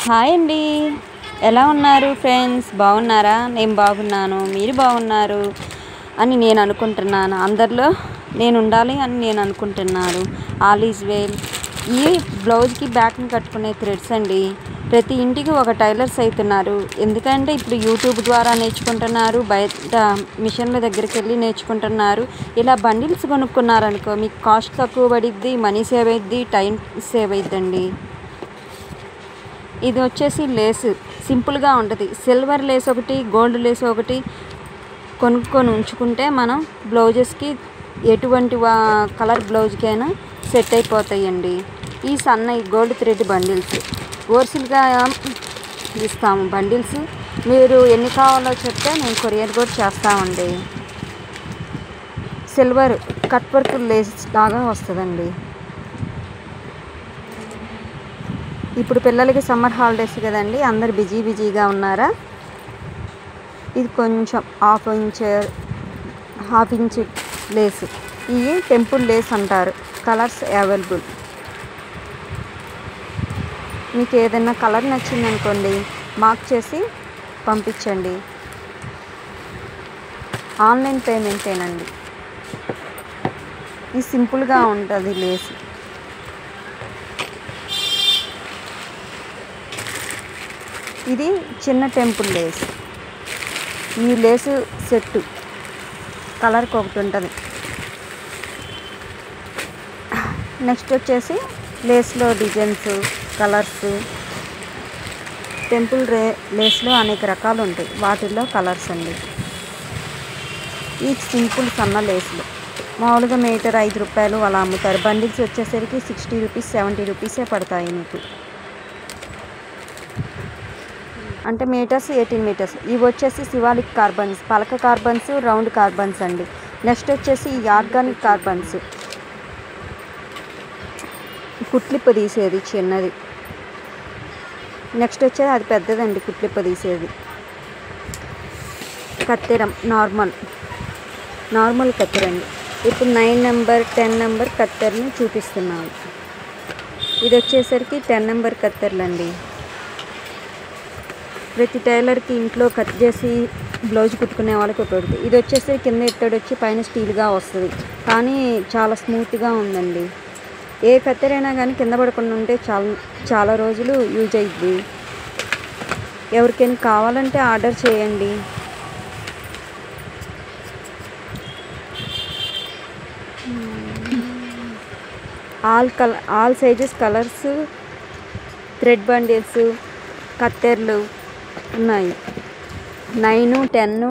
Hi అండి. ఎలా ఉన్నారు ఫ్రెండ్స్? బాగున్నారా? నేను బాగున్నాను, మీరు బాగున్నారు అని నేను అనుకుంటున్నాను. అందరిలో నేను ఉండాలి అని నేను అనుకుంటున్నాను. All is well. ఈ బ్లౌజ్కి బ్యాక్ని కట్టుకునే థ్రెడ్స్ అండి. ప్రతి ఇంటికి ఒక టైలర్స్ అవుతున్నారు. ఎందుకంటే ఇప్పుడు యూట్యూబ్ ద్వారా నేర్చుకుంటున్నారు, బయట మిషన్ల దగ్గరికి వెళ్ళి నేర్చుకుంటున్నారు. ఇలా బండిల్స్ కొనుక్కున్నారనుకో మీకు కాస్ట్ తక్కువ పడిద్ది, మనీ సేవ్ అవుద్ది, టైం సేవ్ అవుద్దండి. ఇది వచ్చేసి లేస్ సింపుల్గా ఉంటుంది. సిల్వర్ లేస్ ఒకటి, గోల్డ్ లేస్ ఒకటి కొనుక్కొని ఉంచుకుంటే మనం బ్లౌజెస్కి ఎటువంటి కలర్ బ్లౌజ్కైనా సెట్ అయిపోతాయండి. ఈ సన్నవి గోల్డ్ థ్రెడ్ బండిల్స్ హోల్సేల్గా ఇస్తాము. బండిల్స్ మీరు ఎన్ని కావాలో చెప్తే నేను కొరియర్ కూడా చేస్తామండి. సిల్వర్ కట్ వర్క్ లేస్ లాగా వస్తుందండి. ఇప్పుడు పిల్లలకి సమ్మర్ హాలిడేస్ కదండి, అందరు బిజీగా ఉన్నారా? ఇది కొంచెం హాఫ్ ఇంచ్ లేస్. ఇవి టెంపుల్ లేస్ అంటారు. Colours available. మీకు ఏదైనా కలర్ నచ్చిందనుకోండి, మార్క్ చేసి పంపించండి. ఆన్లైన్ పేమెంటేనండి. ఇది సింపుల్గా ఉంటుంది లేస్. ఇది చిన్న టెంపుల్ లేస్. ఈ లేసు సెట్టు కలర్కి ఒకటి ఉంటుంది. నెక్స్ట్ వచ్చేసి లేస్లో డిజైన్స్, కలర్స్. టెంపుల్ లేస్లో అనేక రకాలు ఉంటాయి, వాటిల్లో కలర్స్ అండి. ఈ సింపుల్ సన్న లేస్లు మామూలుగా మీటర్ 5 రూపాయలు అలా అమ్ముతారు. బండిల్స్ వచ్చేసరికి 60 రూపీస్ 70 రూపీసే పడతాయి మీకు. అంటే మీటర్స్ 18 మీటర్స్. ఇవి వచ్చేసి శివాలిక్ కార్బన్స్, పలక కార్బన్స్, రౌండ్ కార్బన్స్ అండి. నెక్స్ట్ వచ్చేసి ఈ ఆర్గానిక్ కార్బన్స్, కుట్లిప్ప తీసేది చిన్నది. నెక్స్ట్ వచ్చేది అది పెద్దదండి, కుట్లిప్ప తీసేది. కత్తెరం నార్మల్ కత్తెరండి. ఇప్పుడు 9 నెంబర్ 10 నెంబర్ కత్తెరని చూపిస్తున్నాను. ఇది వచ్చేసరికి 10 నెంబర్ కత్తెరలండి. ప్రతి టైలర్కి ఇంట్లో కట్ చేసి బ్లౌజ్ కుట్టుకునే వాళ్ళకి ఉపయోగపడుతుంది. ఇది వచ్చేసి కింద ఎత్తడి వచ్చి పైన స్టీల్గా వస్తుంది, కానీ చాలా స్మూత్గా ఉందండి. ఏ కత్తెరైనా కానీ కింద పడకుండా ఉంటే చాలా రోజులు యూజ్ అయ్యిద్ది. ఎవరికైనా కావాలంటే ఆర్డర్ చేయండి. All sizes colours thread bundles కత్తెర్లు ఉన్నాయి. 9, 10